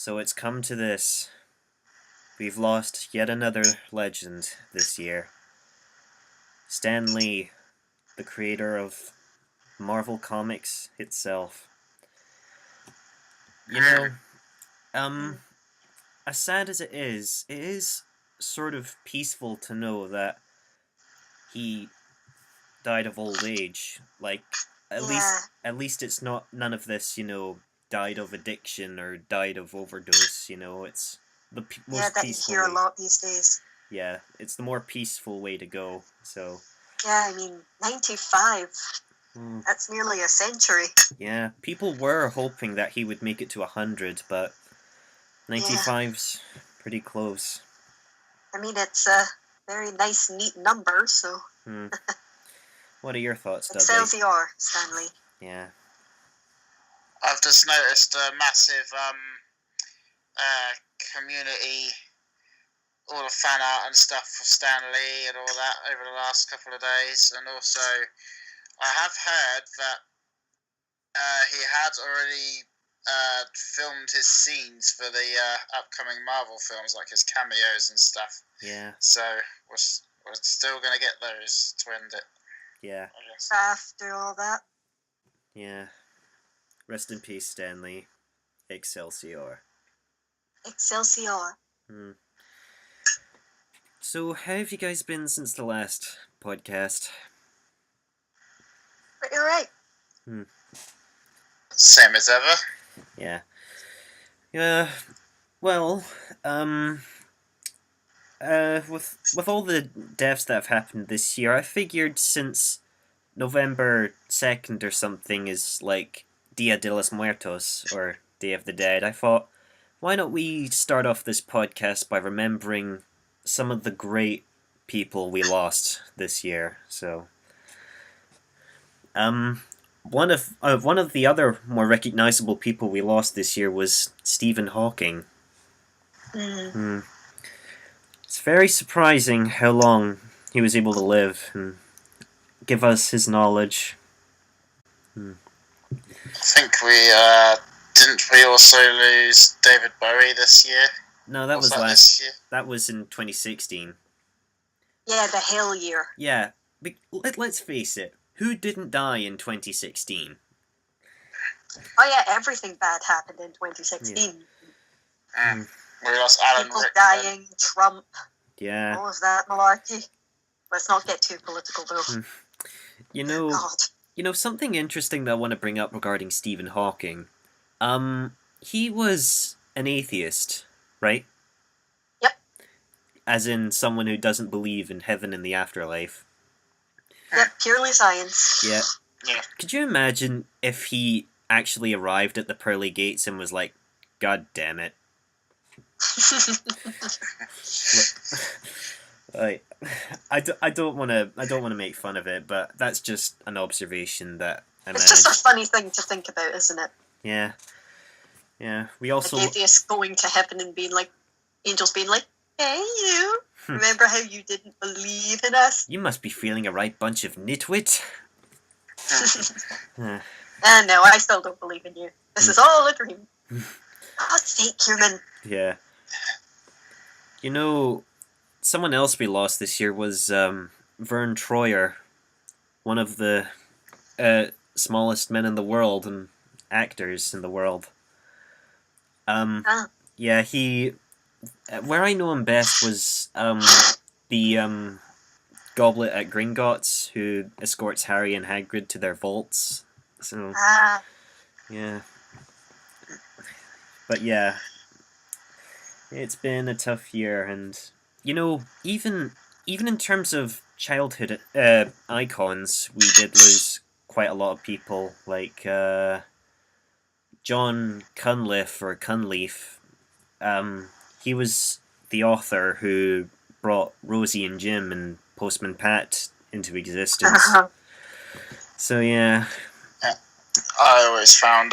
So it's come to this. We've lost yet another legend this year. Stan Lee, the creator of Marvel Comics itself. You know, um, as sad as it is sort of peaceful to know that he died of old age. Like, at least Yeah, at least it's not none of this, died of addiction or died of overdose. It's the yeah, most that you peaceful hear a way. lot these days. Yeah, it's the more peaceful way to go. So, Yeah, I mean, 95, mm, that's nearly a century. yeah, people were hoping that he would make it to 100, but Yeah, 95's pretty close. I mean, it's a very nice, neat number, so Hmm. What are your thoughts, Dudley? Excelsior, Stanley. Yeah. I've just noticed a massive community, all the fan art and stuff for Stan Lee and all that over the last couple of days, and also I have heard that he had already filmed his scenes for the upcoming Marvel films, like his cameos and stuff. Yeah. So we're still gonna get those to end it. Yeah. I guess. After all that. Yeah. Rest in peace, Stan Lee. Excelsior. Excelsior. Hmm. So, how have you guys been since the last podcast? But you're right. Same as ever. Yeah. Yeah. Well, with all the deaths that have happened this year, I figured since November 2nd or something is like Dia de los Muertos, or Day of the Dead, I thought, why don't we start off this podcast by remembering some of the great people we lost this year? So, one of the other more recognizable people we lost this year was Stephen Hawking. It's very surprising how long he was able to live and give us his knowledge. I think didn't we also lose David Bowie this year? No, that was that last. this year? That was in 2016. Yeah, the hell year. Yeah, but let's face it. Who didn't die in 2016? Oh yeah, everything bad happened in 2016. We lost Alan People Rickman. dying, Trump, Yeah. all of that malarkey. Let's not get too political though. You know, God. Something interesting that I want to bring up regarding Stephen Hawking. He was an atheist, right? Yep. As in someone who doesn't believe in heaven and the afterlife. Yep, purely science. Yeah. Yeah. Could you imagine if he actually arrived at the pearly gates and was like, "God damn it." Like, I don't want to make fun of it, but that's just an observation that I It's just a funny thing to think about, isn't it? Yeah. Yeah. We also Like atheists going to heaven and being like, angels being like, "Hey you, remember how you didn't believe in us?" You must be feeling a right bunch of nitwit. No, I still don't believe in you. This is all a dream. God's sake, human. Yeah. Someone else we lost this year was Vern Troyer, one of the smallest men in the world and actors in the world. Yeah, he. Where I know him best was the Goblet at Gringotts, who escorts Harry and Hagrid to their vaults. So yeah, but yeah, it's been a tough year, and even in terms of childhood icons, we did lose quite a lot of people, like John Cunliffe or Cunliffe. He was the author who brought Rosie and Jim and Postman Pat into existence. So yeah. I always found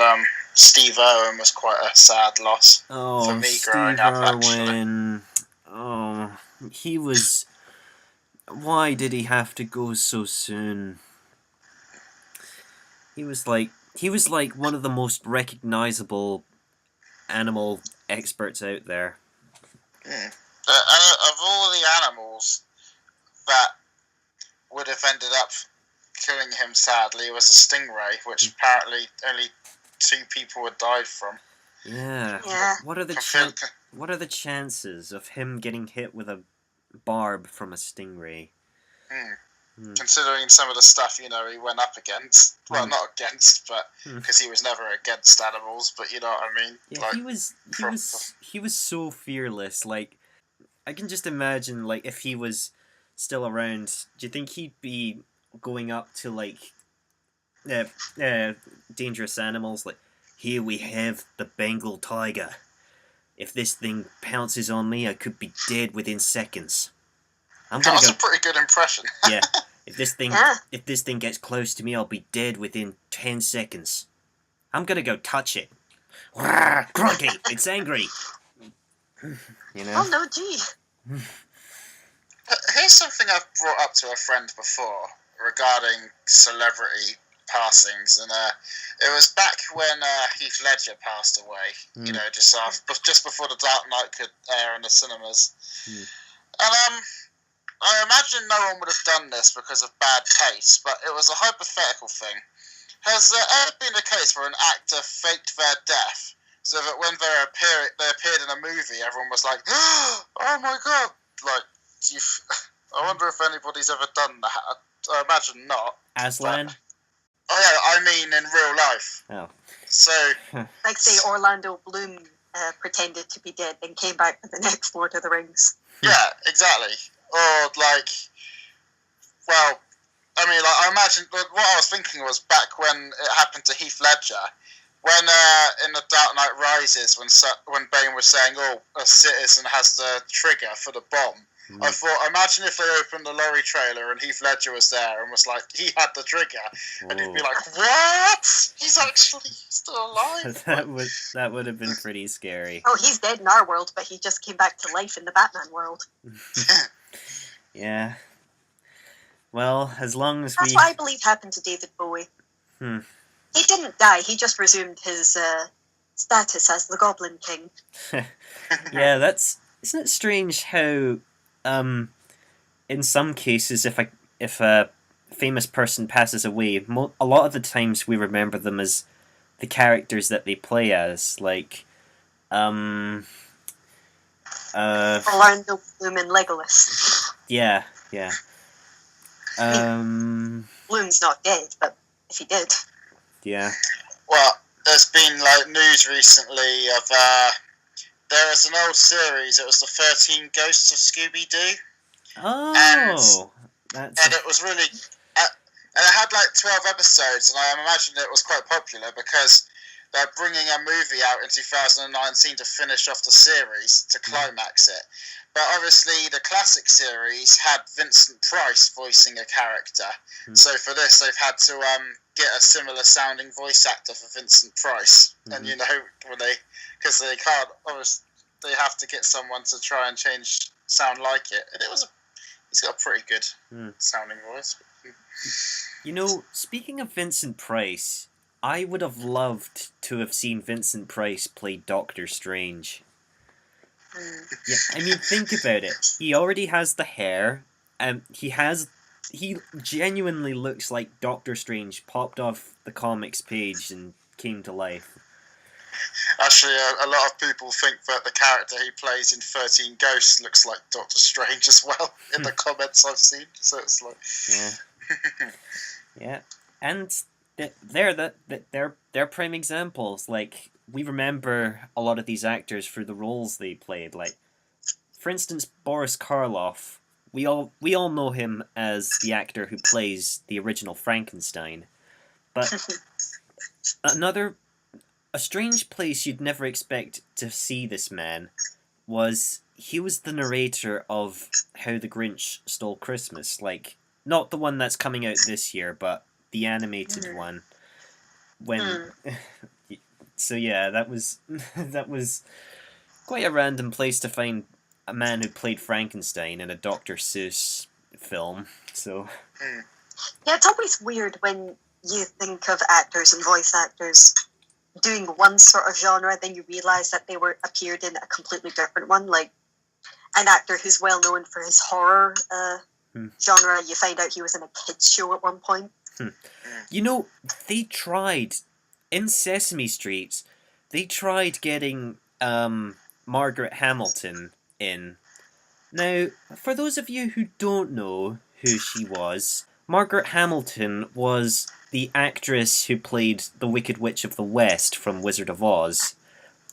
Steve Irwin was quite a sad loss for me growing up. Irwin. Oh, he was. Why did he have to go so soon? He was like one of the most recognizable animal experts out there. Of all the animals that would have ended up killing him, sadly, was a stingray, which apparently only 2 people had died from. Yeah. Yeah. What are the chances of him getting hit with a barb from a stingray? Considering some of the stuff, he went up against. Well, not against, but because he was never against animals, but you know what I mean? Yeah, he was so fearless. Like, I can just imagine, like, if he was still around, do you think he'd be going up to, like, dangerous animals? Like, here we have the Bengal tiger. If this thing pounces on me, I could be dead within seconds. That's a pretty good impression. Yeah. If this thing gets close to me, I'll be dead within 10 seconds. I'm gonna go touch it. Crikey, it's angry. You know? Oh no, gee. Here's something I've brought up to a friend before regarding celebrity passings, and it was back when Heath Ledger passed away. You know, just before The Dark Knight could air in the cinemas. And I imagine no one would have done this because of bad taste, but it was a hypothetical thing. Has there ever been a case where an actor faked their death so that when they appeared in a movie, everyone was like, "Oh my god!" Like, I wonder if anybody's ever done that. I imagine not. Aslan? Oh yeah, I mean in real life. Oh. So, Like, say, Orlando Bloom pretended to be dead and came back with the next Lord of the Rings. yeah, exactly. Or like, well, I mean, like, I imagine what I was thinking was back when it happened to Heath Ledger, when in The Dark Knight Rises, when Bane was saying, "Oh, a citizen has the trigger for the bomb." I thought, imagine if they opened the lorry trailer and Heath Ledger was there and was like, he had the trigger, and you'd be like, "What? He's actually still alive?" that would have been pretty scary. Oh, he's dead in our world, but he just came back to life in the Batman world. Yeah. Well, as long as That's what I believe happened to David Bowie. He didn't die, he just resumed his status as the Goblin King. Yeah, isn't it strange how in some cases if a famous person passes away, a lot of the times we remember them as the characters that they play as, like Orlando Bloom and Legolas. Yeah. Bloom's not dead, but if he did. Yeah. Well, there's been like news recently of there is an old series. It was the 13 Ghosts of Scooby-Doo. Oh, and it was really, and it had like 12 episodes, and I imagine it was quite popular because they're bringing a movie out in 2019 to finish off the series, to climax it. But obviously, the classic series had Vincent Price voicing a character. So for this, they've had to get a similar sounding voice actor for Vincent Price. And you know, because they can't, obviously, they have to get someone to try and sound like it. And he's got a pretty good sounding voice. You know, speaking of Vincent Price, I would have loved to have seen Vincent Price play Doctor Strange. Yeah, I mean, think about it. He already has the hair, and he genuinely looks like Doctor Strange popped off the comics page and came to life. Actually, a lot of people think that the character he plays in 13 Ghosts looks like Doctor Strange as well, in the comments I've seen. So it's like... Yeah. Yeah. And they're prime examples. Like, we remember a lot of these actors for the roles they played. Like, for instance, Boris Karloff. We all know him as the actor who plays the original Frankenstein. But a strange place you'd never expect to see this man was he was the narrator of How the Grinch Stole Christmas. Like, not the one that's coming out this year, but the animated one. So yeah, that was quite a random place to find a man who played Frankenstein in a Dr. Seuss film. So yeah, it's always weird when you think of actors and voice actors doing one sort of genre, then you realise that they appeared in a completely different one, like an actor who's well known for his horror genre. You find out he was in a kids show at one point. You know, they tried in Sesame Street. They tried getting Margaret Hamilton in. Now, for those of you who don't know who she was, Margaret Hamilton was the actress who played the Wicked Witch of the West from Wizard of Oz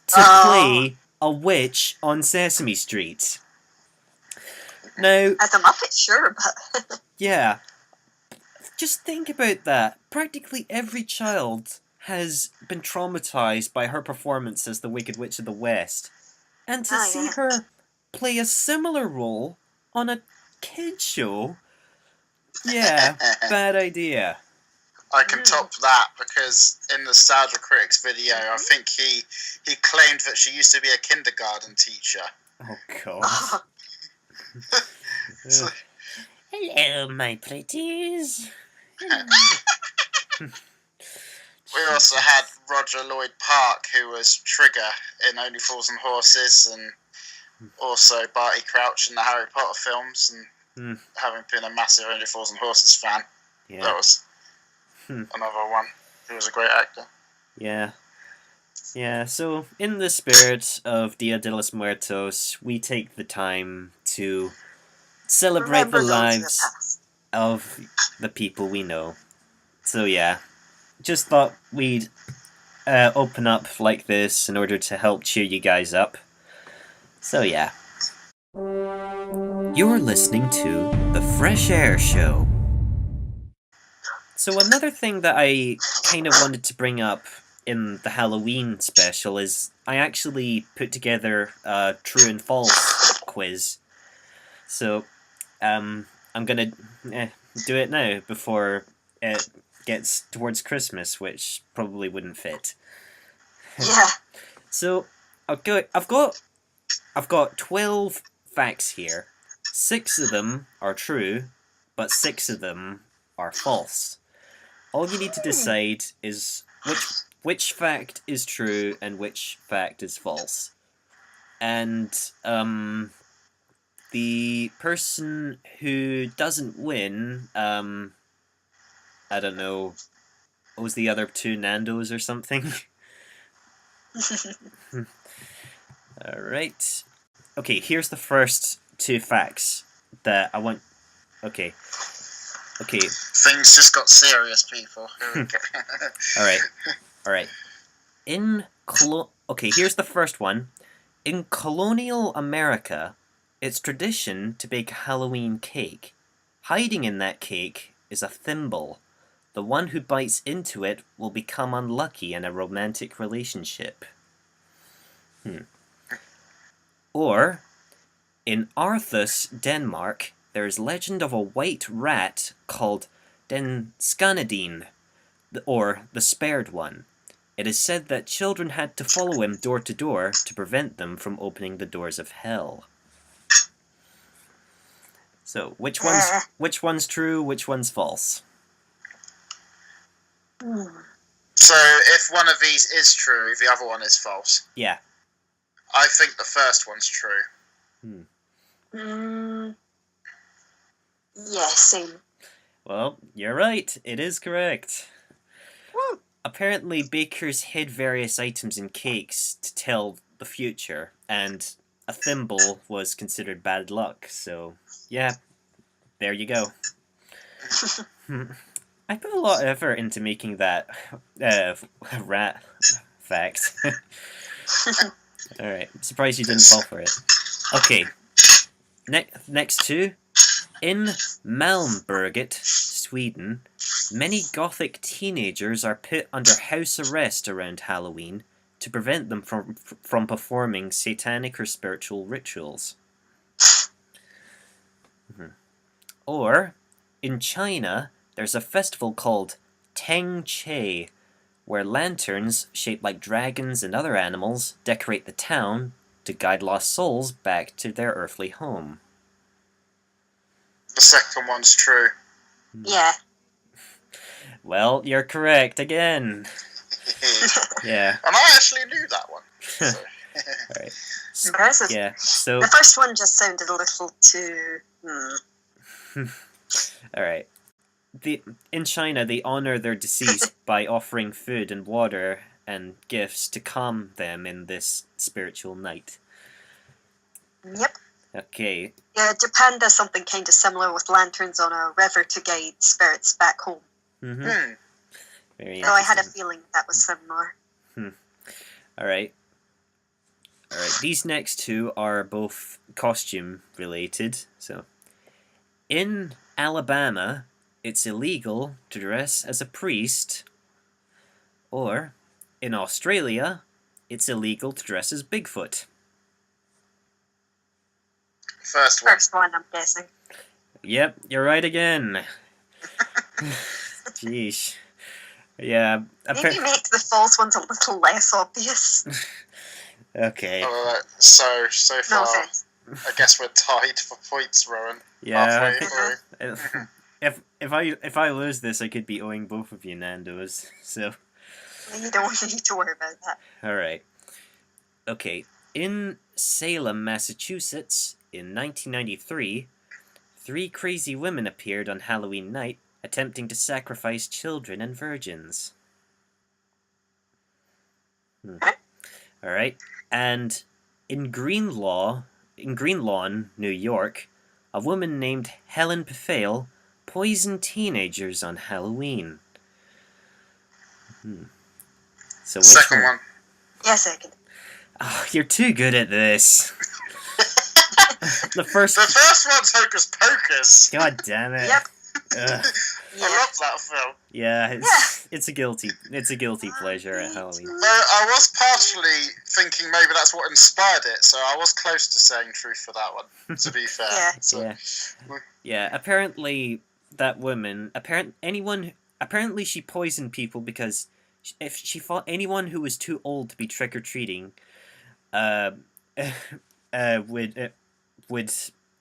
to play a witch on Sesame Street. Now, as a Muppet, sure, but yeah, just think about that. Practically every child has been traumatized by her performance as the Wicked Witch of the West, and to see her play a similar role on a kid show, yeah, bad idea. I can top that because in the Nostalgia Critics video, I think he claimed that she used to be a kindergarten teacher. Oh God. Hello, my pretties. We also had Roger Lloyd Park, who was Trigger in Only Fools and Horses, and also Barty Crouch in the Harry Potter films, and having been a massive Only Fools and Horses fan, that was another one. He was a great actor. Yeah. Yeah, so in the spirit of Dia de los Muertos, we take the time to celebrate the lives of the people we know. So yeah, just thought we'd open up like this in order to help cheer you guys up. So yeah. You're listening to The Fresh Air Show. So another thing that I kind of wanted to bring up in the Halloween special is I actually put together a true and false quiz. So I'm gonna do it now before it gets towards Christmas, which probably wouldn't fit. Yeah. So I've got 12 facts here. 6 of them are true, but 6 of them are false. All you need to decide is which fact is true and which fact is false. And the person who doesn't win, I don't know, what was the other 2 Nandos or something? Alright. Okay, here's the first 2 facts that I want... Okay. Things just got serious, people. Alright. Okay, here's the first one. In colonial America, it's tradition to bake a Halloween cake. Hiding in that cake is a thimble. The one who bites into it will become unlucky in a romantic relationship. Or, in Aarhus, Denmark, there is legend of a white rat called Den Skanadine, or the Spared One. It is said that children had to follow him door to door to prevent them from opening the doors of hell. So, which one's true, which one's false? So, if one of these is true, the other one is false. Yeah. I think the first one's true. Yeah, same. Well, you're right. It is correct. Woo. Apparently, bakers hid various items in cakes to tell the future, and a thimble was considered bad luck, so yeah, there you go. I put a lot of effort into making that rat fact. Alright, I'm surprised you didn't fall for it. Okay, next 2. In Malmberget, Sweden, many Gothic teenagers are put under house arrest around Halloween to prevent them from performing satanic or spiritual rituals. Or, in China, there's a festival called Teng Che, where lanterns shaped like dragons and other animals decorate the town to guide lost souls back to their earthly home. The second one's true. Yeah. Well, you're correct again. Yeah. And I actually knew that one. So. All right. Impressive. Yeah. So. The first one just sounded a little too. All right. In China, they honor their deceased by offering food and water and gifts to calm them in this spiritual night. Yep. Okay. Yeah, Japan does something kind of similar with lanterns on a river to guide spirits back home. Mm-hmm. Very So I had a interesting. feeling that was similar. All right. These next two are both costume related. So, in Alabama, it's illegal to dress as a priest, or in Australia, it's illegal to dress as Bigfoot. First one. First one, I'm guessing. Yep, you're right again. Jeez. Yeah. Maybe make the false ones a little less obvious. Okay. So No far, offense. I guess we're tied for points, Rowan. Yeah. Halfway through. If I lose this, I could be owing both of you Nando's. So. You don't need to worry about that. All right. Okay. In Salem, Massachusetts, in 1993, 3 crazy women appeared on Halloween night, attempting to sacrifice children and virgins. All right. And in Greenlawn, New York, a woman named Helen Pfeil poisoned teenagers on Halloween. So which Second one. Yeah, second. Oh, you're too good at this. The first one's Hocus Pocus. God damn it. Yep. Ugh. I love that film. Yeah, it's a guilty pleasure at Halloween. Though I was partially thinking maybe that's what inspired it, so I was close to saying truth for that one, to be fair. Yeah. So, Yeah, apparently that woman, apparently she poisoned people because if she thought anyone who was too old to be trick-or-treating would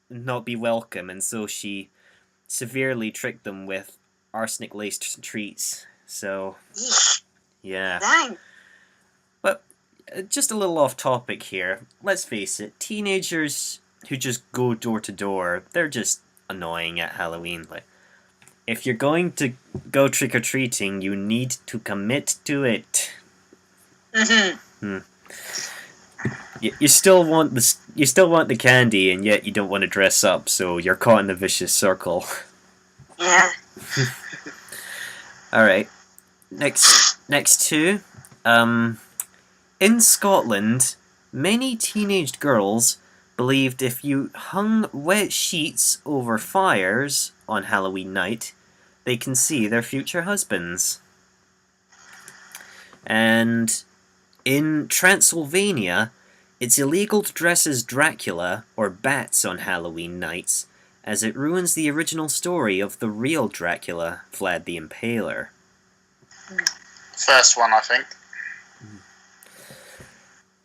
not be welcome, and so she severely tricked them with arsenic-laced treats. So, Yeesh. yeah. Dang. But just a little off topic here. Let's face it, teenagers who just go door to door, they're just annoying at Halloween. Like, if you're going to go trick or treating, you need to commit to it. Mm-hmm. You still want the candy, and yet you don't want to dress up, so you're caught in a vicious circle. Yeah. All right. Next two. In Scotland, many teenage girls believed if you hung wet sheets over fires on Halloween night, they can see their future husbands. And in Transylvania, it's illegal to dress as Dracula or bats on Halloween nights, as it ruins the original story of the real Dracula, Vlad the Impaler. first one, I think.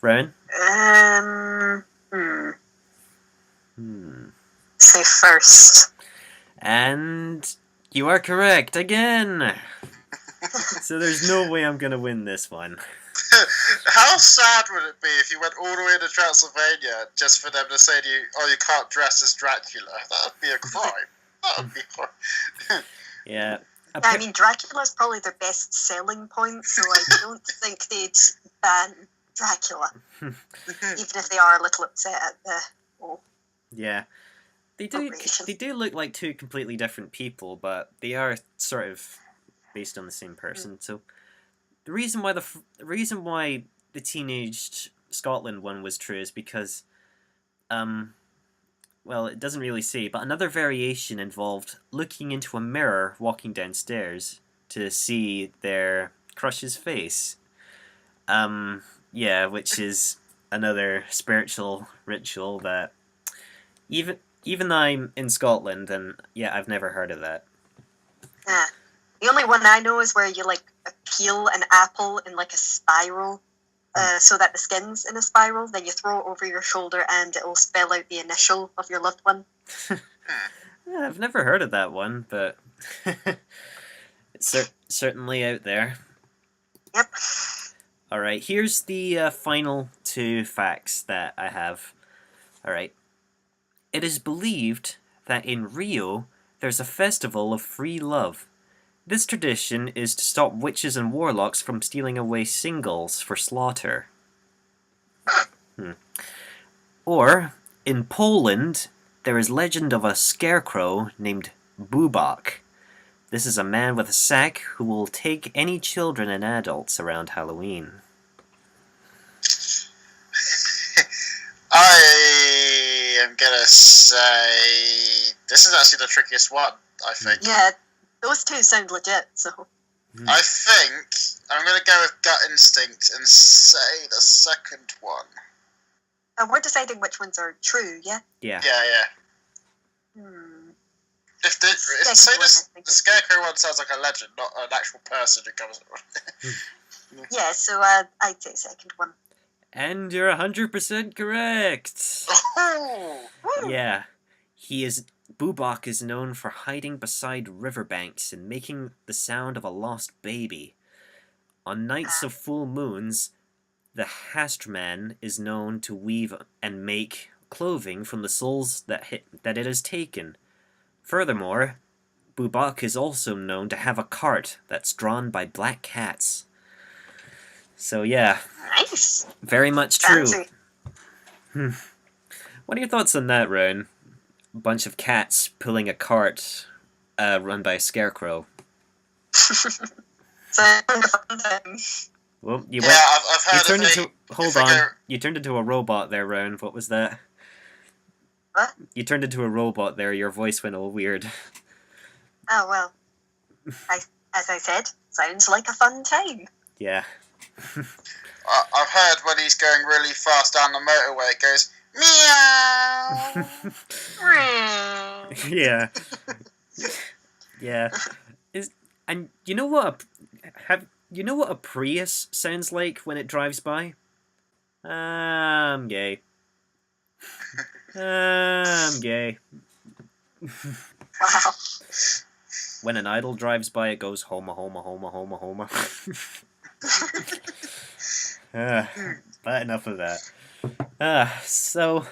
Rowan? Say first. And you are correct again. So there's no way I'm gonna win this one. How sad would it be if you went all the way to Transylvania just for them to say to you, "Oh, you can't dress as Dracula"? That would be a crime. That would be horrible. Yeah. I mean, Dracula's probably their best selling point, so I don't think they'd ban Dracula, even if they are a little upset at the whole. Yeah. They do look like two completely different people, but they are sort of based on the same person. So the reason why the teenaged Scotland one was true is because well, it doesn't really say, but another variation involved looking into a mirror walking downstairs to see their crush's face. Yeah, which is another spiritual ritual that even though I'm in Scotland, and yeah, I've never heard of that. Yeah. The only one I know is where you like peel an apple in like a spiral, so that the skin's in a spiral. Then you throw it over your shoulder, and it will spell out the initial of your loved one. Yeah, I've never heard of that one, but it's certainly out there. Yep. Alright, here's the final 2 facts that I have. Alright. It is believed that in Rio, there's a festival of free love. This tradition is to stop witches and warlocks from stealing away singles for slaughter. Or, in Poland, there is legend of a scarecrow named Bubak. This is a man with a sack who will take any children and adults around Halloween. I am gonna say this is actually the trickiest one, I think. Yeah, those 2 sound legit, so. I think I'm gonna go with gut instinct and say the second one. And we're deciding which ones are true, yeah? Yeah. Yeah. If the scarecrow one sounds like a legend, not an actual person who comes. Yeah, so I'd say second one. And you're 100% correct! Oh! Yeah. Bubak is known for hiding beside riverbanks and making the sound of a lost baby. On nights of full moons, the Hastman is known to weave and make clothing from the souls that it has taken. Furthermore, Bubak is also known to have a cart that's drawn by black cats. So yeah. Nice. Very much true. Fancy. What are your thoughts on that, Rowan? A bunch of cats pulling a cart run by a scarecrow. So, Well, I've heard you turned of into. Hold on. You turned into a robot there, Rowan. What was that? What? You turned into a robot there. Your voice went all weird. Oh, well. As I said, sounds like a fun time. Yeah. I've heard when he's going really fast down the motorway, it goes meow. Yeah. Yeah. And you know what? You know what a Prius sounds like when it drives by? I'm gay. I'm gay. Wow. When an idol drives by, it goes homa, homa, homa, homa, homa. But enough of that. So,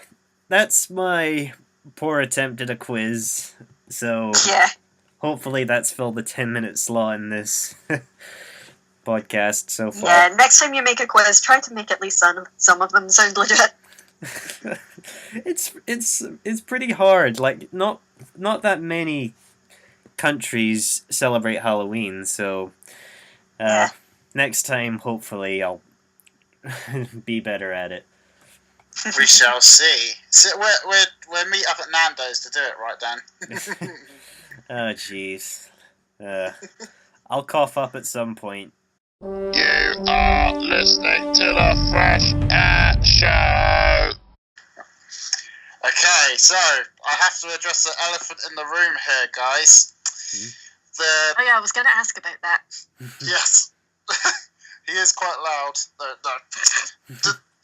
that's my poor attempt at a quiz. So, Yeah. hopefully that's filled the 10-minute slot in this podcast so far. Yeah, next time you make a quiz, try to make at least some of them sound legit. It's pretty hard. Like, not that many countries celebrate Halloween, so next time hopefully I'll be better at it. We shall see. So we'll meet up at Nando's to do it, right, Dan? Oh jeez. I'll cough up at some point. You are listening to the Fresh Air Show. Okay, so I have to address the elephant in the room here, guys. Oh yeah, I was going to ask about that. Yes, he is quite loud. No.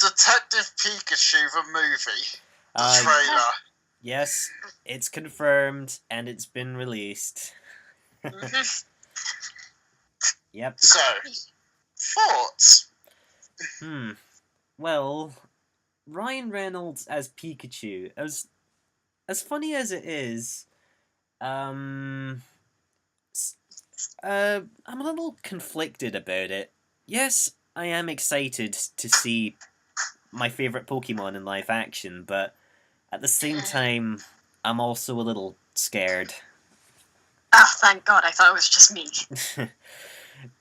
Detective Pikachu, the movie, the trailer. Yes, it's confirmed and it's been released. Yep. So, thoughts? Well, Ryan Reynolds as Pikachu, as funny as it is, I'm a little conflicted about it. Yes, I am excited to see my favourite Pokemon in live action, but at the same time, I'm also a little scared. Oh, thank God, I thought it was just me.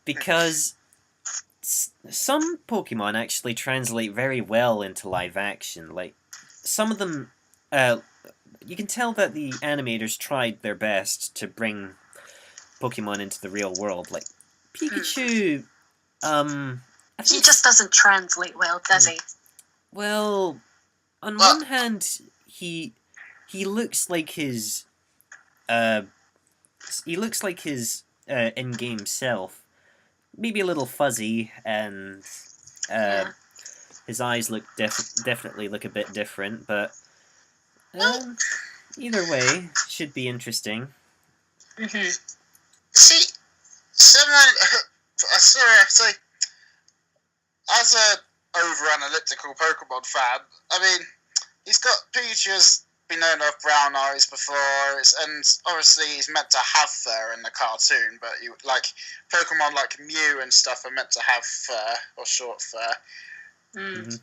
Because some Pokemon actually translate very well into live action. Like, some of them, you can tell that the animators tried their best to bring Pokemon into the real world. Like, Pikachu, He just doesn't translate well, does he? Well, on one hand, he looks like his in-game self. Maybe a little fuzzy, and his eyes look definitely look a bit different, but either way, should be interesting. See, someone, sorry, as a over-analytical Pokemon fan, I mean, Pikachu's been known to have brown eyes before, and obviously he's meant to have fur in the cartoon, but Pokemon like Mew and stuff are meant to have fur, or short fur. Mm-hmm.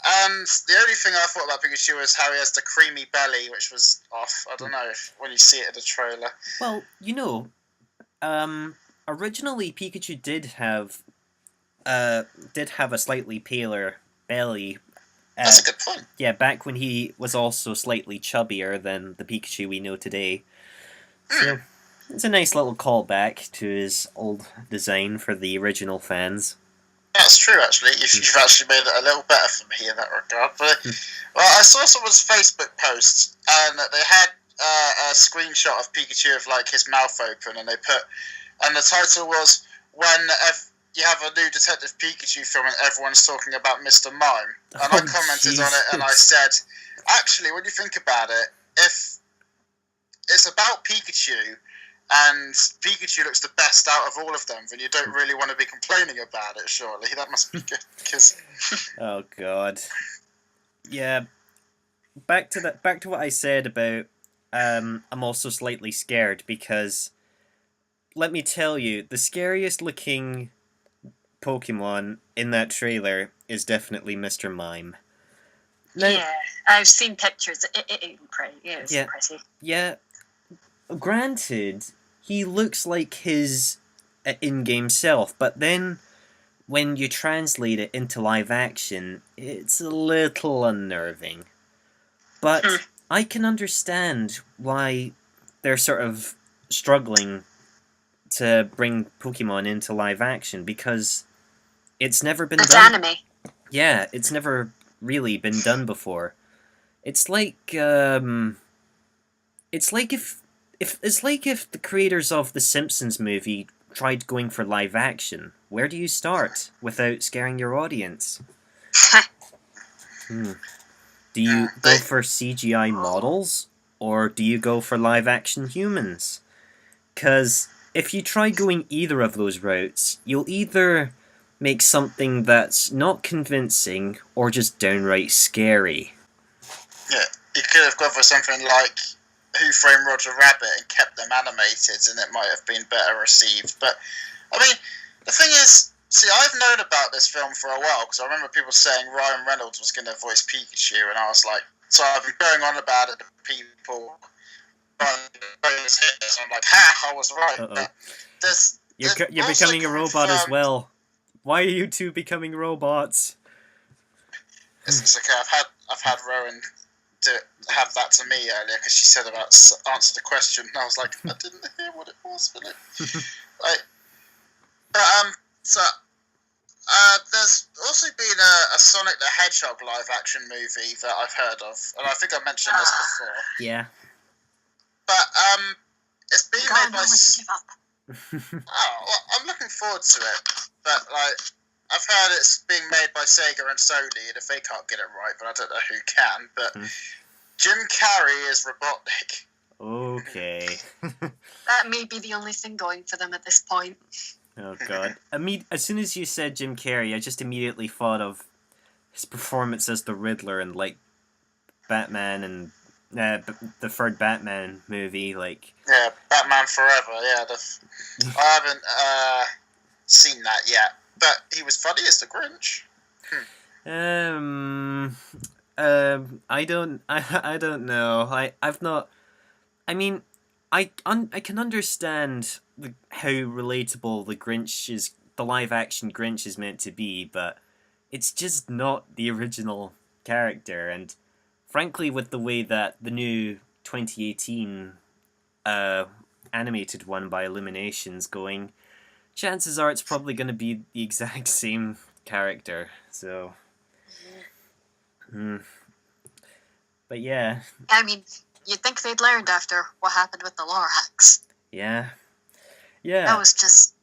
And the only thing I thought about Pikachu was how he has the creamy belly, which was off. I don't know when you see it in the trailer. Well, originally Pikachu did have a slightly paler belly. That's a good point. Yeah, back when he was also slightly chubbier than the Pikachu we know today. So it's a nice little callback to his old design for the original fans. That's true, actually. You've actually made it a little better for me in that regard. But I saw someone's Facebook post, and they had a screenshot of Pikachu with like his mouth open, and the title was "When you have a new Detective Pikachu film and everyone's talking about Mr. Mime." And I commented on it, and I said, actually, when you think about it, if it's about Pikachu, and Pikachu looks the best out of all of them, then you don't really want to be complaining about it, surely. That must be good, because... Oh, God. Yeah. Back to what I said about, I'm also slightly scared, because, let me tell you, the scariest looking Pokemon in that trailer is definitely Mr. Mime. Now, yeah, I've seen pictures. It's impressive. Yeah. Granted, he looks like his in-game self, but then when you translate it into live action, it's a little unnerving. But I can understand why they're sort of struggling to bring Pokemon into live action, because it's never been done. Anime. Yeah, it's never really been done before. It's like if the creators of the Simpsons movie tried going for live action. Where do you start without scaring your audience? Do you go for CGI models, or do you go for live action humans? Because if you try going either of those routes, you'll either make something that's not convincing or just downright scary. Yeah, you could have gone for something like Who Framed Roger Rabbit and kept them animated, and it might have been better received. But, I mean, the thing is, see, I've known about this film for a while, because I remember people saying Ryan Reynolds was going to voice Pikachu, and I was like, so I've been going on about it to people, and I'm like, ha, I was right. You're becoming a robot as well. Why are you two becoming robots? It's okay, I've had Rowan have that to me earlier, because she said about answer the question, and I was like, I didn't hear what it was, Philip. There's also been a Sonic the Hedgehog live action movie that I've heard of, and I think I mentioned this before. Yeah. But it's being made by. I'm looking forward to it, but I've heard it's being made by Sega and Sony, and if they can't get it right, but I don't know who can. But Jim Carrey is Robotnik. Okay. That may be the only thing going for them at this point. Oh, God. As soon as you said Jim Carrey, I just immediately thought of his performance as the Riddler in, Batman and the third Batman movie, Yeah, Batman Forever, yeah. I haven't seen that yet, but he was funny as the Grinch. I don't know. I've not. I mean, I can understand how relatable the live action Grinch is meant to be, but it's just not the original character. And frankly, with the way that the new 2018 animated one by Illumination's going, chances are it's probably going to be the exact same character. So. But yeah. I mean, you'd think they'd learned after what happened with the Lorax. Yeah. Yeah. That was just...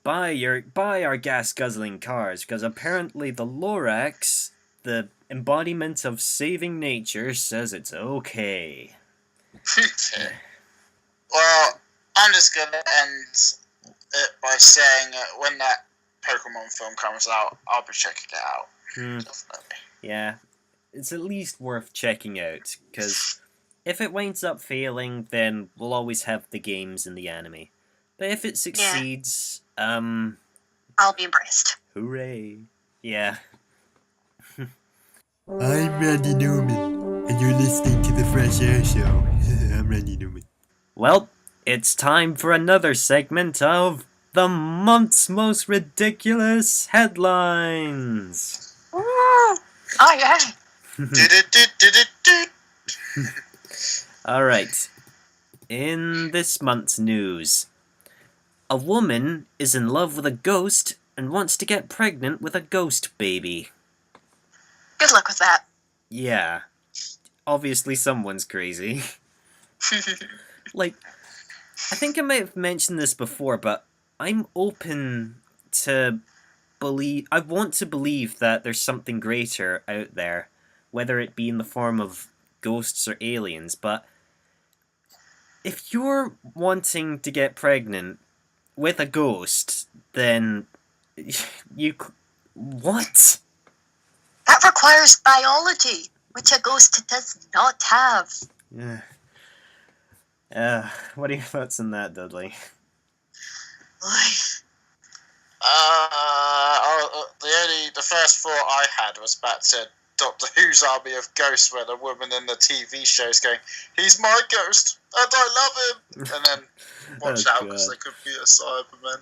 Buy our gas-guzzling cars, because apparently the Lorax, the embodiment of saving nature, says it's okay. Well, I'm just going to end it by saying when that Pokemon film comes out, I'll be checking it out. Definitely. Yeah, it's at least worth checking out, because if it winds up failing, then we'll always have the games and the anime. But if it succeeds, I'll be impressed. hooray. Yeah. I'm Randy Newman, and you're listening to the Fresh Air Show. I'm Randy Newman. Well, it's time for another segment of the month's most ridiculous headlines. Ooh. Oh, yeah. Alright. In this month's news, a woman is in love with a ghost and wants to get pregnant with a ghost baby. Good luck with that. Yeah. Obviously someone's crazy. Like, I think I might have mentioned this before, but I'm open to I want to believe that there's something greater out there, whether it be in the form of ghosts or aliens, but if you're wanting to get pregnant with a ghost, then what? That requires biology, which a ghost does not have. What are your thoughts on that, Dudley? The first thought I had was back to Doctor Who's Army of Ghosts, where the woman in the TV show is going, "He's my ghost, and I love him," and then watch out because they could be a Cyberman.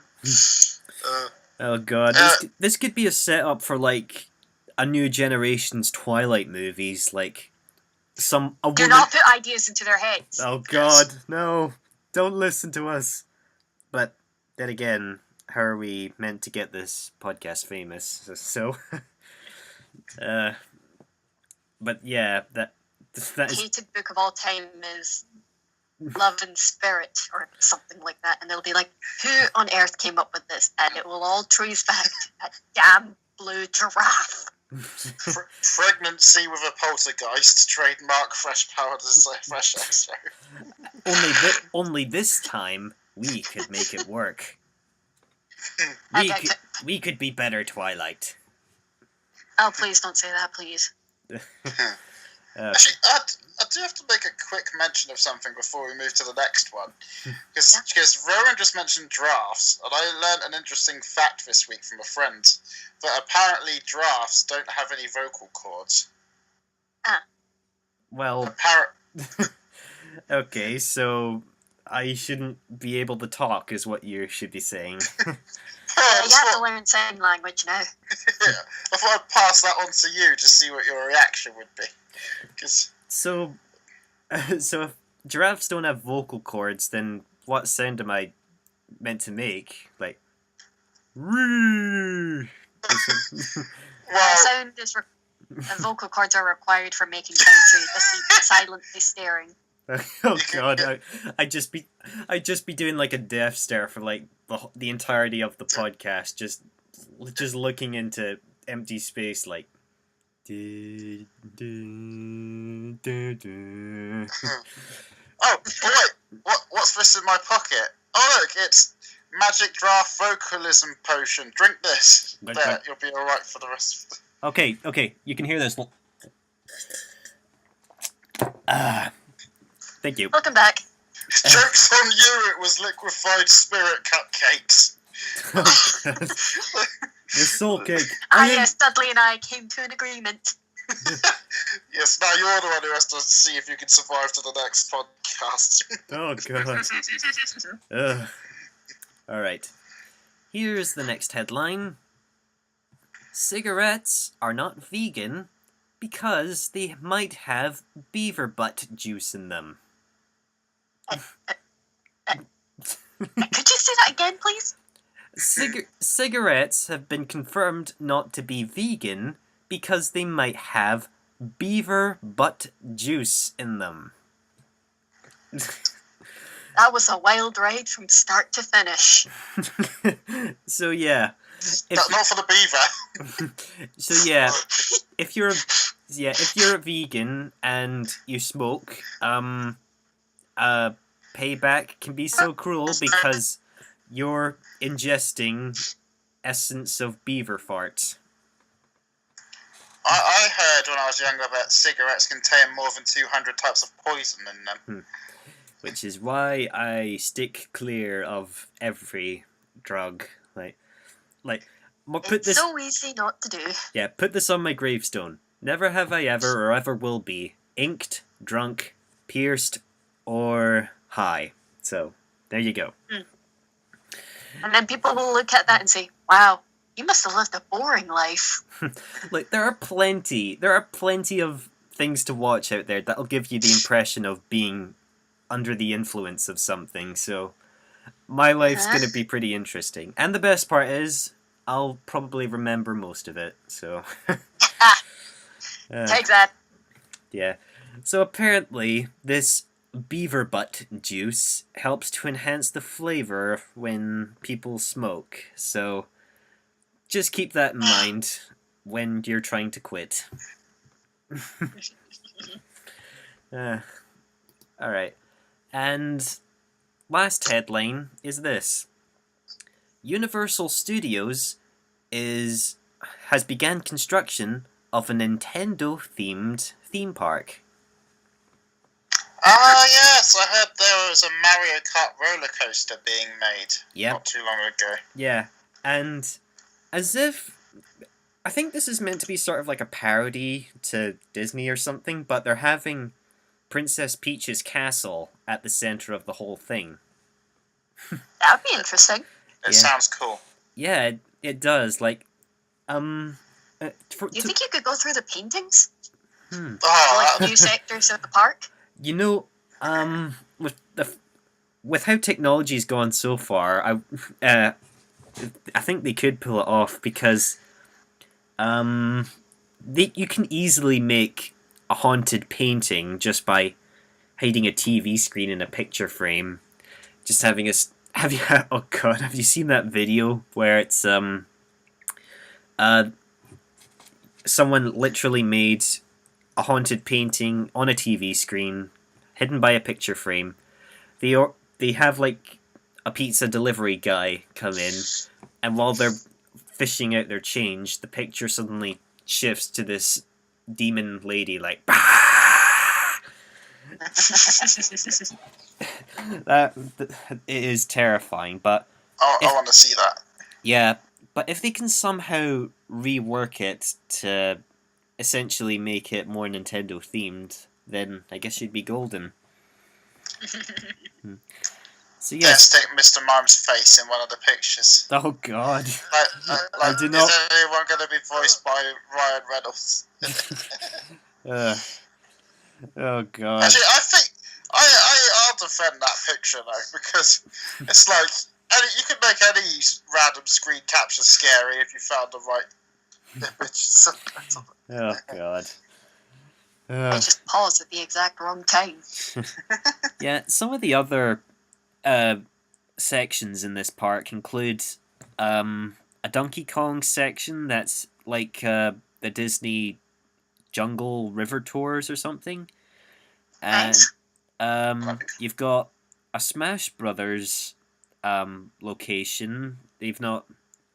Oh god, this could be a setup for like a new generation's Twilight movies, like a woman. Do not put ideas into their heads. Oh god, no! Don't listen to us. But then again, how are we meant to get this podcast famous? So, but yeah, that is hated book of all time is Love and Spirit or something like that, and they'll be like, "Who on earth came up with this?" And it will all trace back to that damn blue giraffe. Pregnancy with a poltergeist, trademark Fresh Power Fresh Extra. Only this time we could make it work. We could be better Twilight. Oh, please don't say that, please. Actually, I do have to make a quick mention of something before we move to the next one. Because Rowan just mentioned drafts, and I learned an interesting fact this week from a friend, that apparently drafts don't have any vocal cords. Well, okay, so I shouldn't be able to talk, is what you should be saying. You have to learn sign language now. Yeah, I thought I'd pass that on to you to see what your reaction would be. So if giraffes don't have vocal cords, then what sound am I meant to make? Like, sound is vocal cords are required for making sound, so you just be silently staring. Oh god, I'd just be doing like a death stare for like the entirety of the podcast, just looking into empty space, like. Oh wait, what's this in my pocket? Oh look, it's Magic Draft Vocalism Potion. Drink this. There, you'll be alright for the rest of the... Okay, you can hear this. Thank you. Welcome back. Joke's on you, it was liquefied spirit cupcakes. Your soul cake. Yes, Dudley and I came to an agreement. Yes, now you're the one who has to see if you can survive to the next podcast. Oh god. Alright. Here's the next headline. Cigarettes are not vegan because they might have beaver butt juice in them. Could you say that again, please? Cigarettes have been confirmed not to be vegan because they might have beaver butt juice in them. That was a wild ride from start to finish. So yeah. Not for the beaver. So yeah, if you're a vegan and you smoke, payback can be so cruel because you're ingesting essence of beaver farts. I heard when I was younger that cigarettes contain more than 200 types of poison in them. Which is why I stick clear of every drug. Put It's this. so easy not to do. Yeah, put this on my gravestone. Never have I ever or ever will be inked, drunk, pierced, or high. So there you go. And then people will look at that and say, "Wow, you must have lived a boring life." Like there are plenty of things to watch out there that'll give you the impression of being under the influence of something. So my life's going to be pretty interesting. And the best part is I'll probably remember most of it. So Take that. Yeah. So apparently this beaver butt juice helps to enhance the flavor when people smoke. So just keep that in mind when you're trying to quit. Alright. And last headline is this. Universal Studios has began construction of a Nintendo-themed theme park. Ah, yes, I heard there was a Mario Kart roller coaster being made not too long ago. Yeah, and as if... I think this is meant to be sort of like a parody to Disney or something, but they're having Princess Peach's castle at the center of the whole thing. That'd be interesting. It sounds cool. Yeah, it does. Like, You think you could go through the paintings? Oh, Like new sectors of the park? You know, with how technology's gone so far, I think they could pull it off because, you can easily make a haunted painting just by hiding a TV screen in a picture frame. Just having have you seen that video where it's someone literally made a haunted painting on a TV screen, hidden by a picture frame. They have like a pizza delivery guy come in, and while they're fishing out their change, the picture suddenly shifts to this demon lady like that. It is terrifying, but I want to see that. yeah, but if they can somehow rework it to essentially make it more Nintendo themed, then I guess you'd be golden. So yes. Stick Mr. Mime's face in one of the pictures. Oh God. I do not. Is anyone going to be voiced by Ryan Reynolds? Oh God. Actually, I think I'll defend that picture though, because it's like you could make any random screen capture scary if you found the right image. Oh God. I just paused at the exact wrong time. Yeah, some of the other sections in this park include a Donkey Kong section that's like the Disney Jungle River Tours or something. And you've got a Smash Brothers location. They've not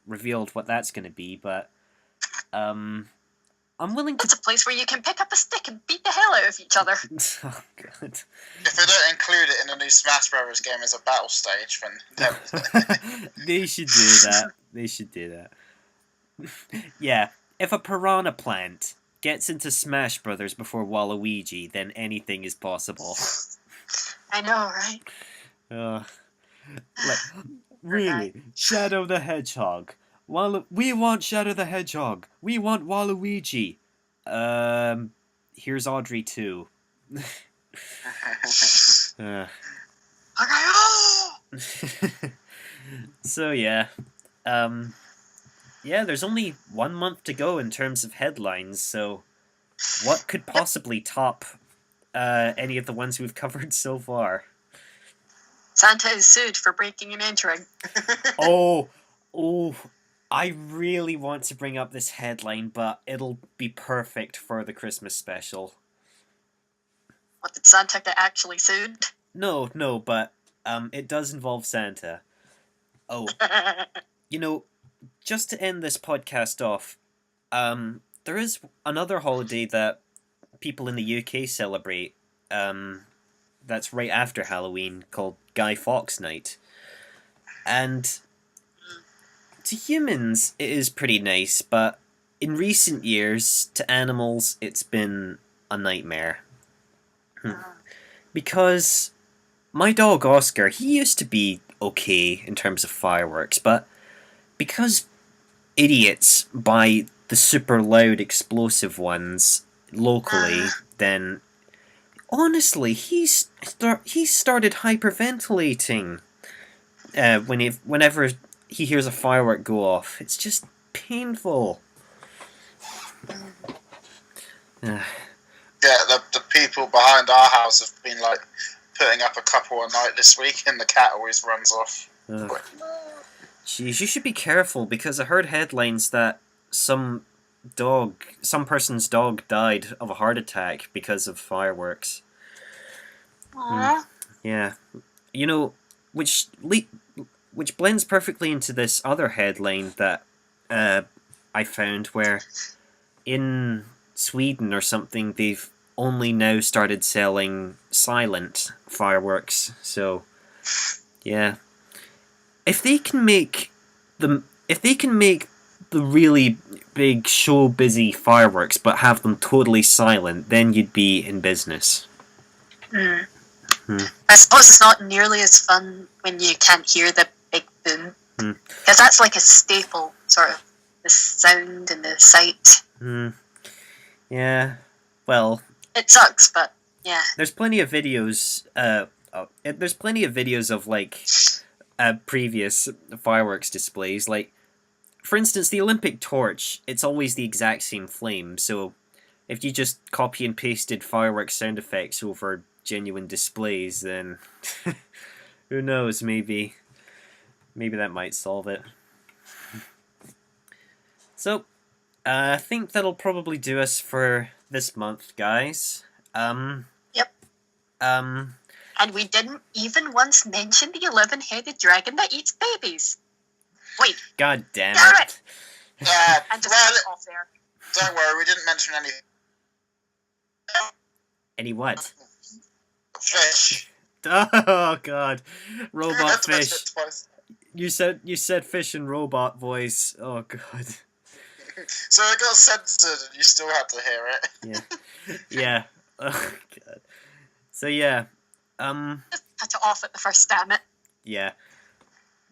revealed what that's going to be, but I'm willing to... It's a place where you can pick up a stick and beat the hell out of each other. Oh, God. If they don't include it in the new Smash Brothers game as a battle stage, then... They should do that. Yeah, if a piranha plant gets into Smash Brothers before Waluigi, then anything is possible. I know, right? Really? Shadow the Hedgehog. We want Shadow the Hedgehog. We want Waluigi. Here's Audrey too. So yeah. Yeah, there's only 1 month to go in terms of headlines, so what could possibly top any of the ones we've covered so far? Santa is sued for breaking and entering. Oh, I really want to bring up this headline, but it'll be perfect for the Christmas special. What, did Santa get actually sued? No, but it does involve Santa. Oh, you know, just to end this podcast off, there is another holiday that people in the UK celebrate. That's right after Halloween, called Guy Fawkes Night, and to humans it is pretty nice, but in recent years to animals it's been a nightmare. Because my dog Oscar, he used to be okay in terms of fireworks, but because idiots buy the super loud explosive ones locally, then honestly he started hyperventilating whenever he hears a firework go off. It's just painful. Yeah, the people behind our house have been like putting up a couple a night this week, and the cat always runs off. Jeez, you should be careful, because I heard headlines that some person's dog died of a heart attack because of fireworks. Yeah, you know, which blends perfectly into this other headline that I found, where in Sweden or something they've only now started selling silent fireworks. So yeah, if they can make the really big show busy fireworks but have them totally silent, then you'd be in business. I suppose it's not nearly as fun when you can't hear the big boom, because that's like a staple, sort of, the sound and the sight. Yeah, well, it sucks, but yeah. There's plenty of videos. There's plenty of videos of like previous fireworks displays. Like, for instance, the Olympic torch. It's always the exact same flame. So, if you just copy and pasted fireworks sound effects over genuine displays, then who knows? Maybe that might solve it. So, I think that'll probably do us for this month, guys. Yep. And we didn't even once mention the 11-headed dragon that eats babies. Wait. God damn it. And well, off there. Don't worry, we didn't mention any. Any what? Fish. Oh God, robot fish. You said fish and robot voice. Oh God. So it got censored, and you still had to hear it. Yeah. Oh God. So yeah. Just cut it off at the first, damn it. Yeah.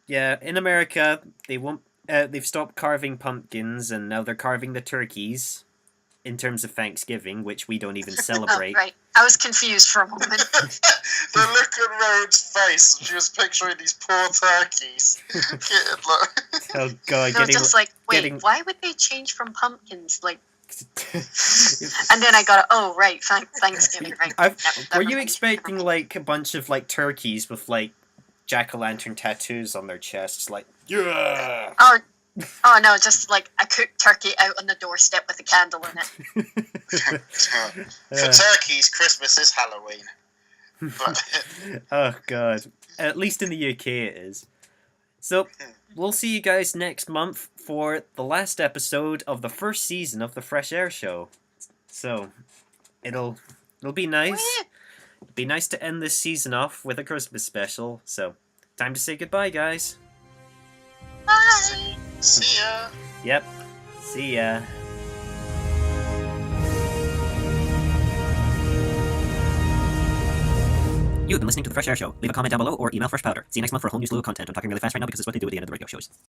In America, they've stopped carving pumpkins, and now they're carving the turkeys. In terms of Thanksgiving, which we don't even celebrate. Oh, right. I was confused for a moment. The look on Rhodes' face, she was picturing these poor turkeys. Oh God! No, just like, wait, why would they change from pumpkins? Like, and then I got, oh right, Thanksgiving, right? Were you expecting like a bunch of like turkeys with like jack-o'-lantern tattoos on their chests, like yeah? Oh no, just like a cooked turkey out on the doorstep with a candle in it. For turkeys, Christmas is Halloween. Oh God. At least in the UK it is. So, we'll see you guys next month for the last episode of the first season of the Fresh Air Show. So, it'll be nice. It'll be nice to end this season off with a Christmas special. So, time to say goodbye, guys. Bye! See ya! Yep. See ya. You've been listening to The Fresh Air Show. Leave a comment down below or email Fresh Powder. See you next month for a whole new slew of content. I'm talking really fast right now because it's what they do at the end of the radio shows.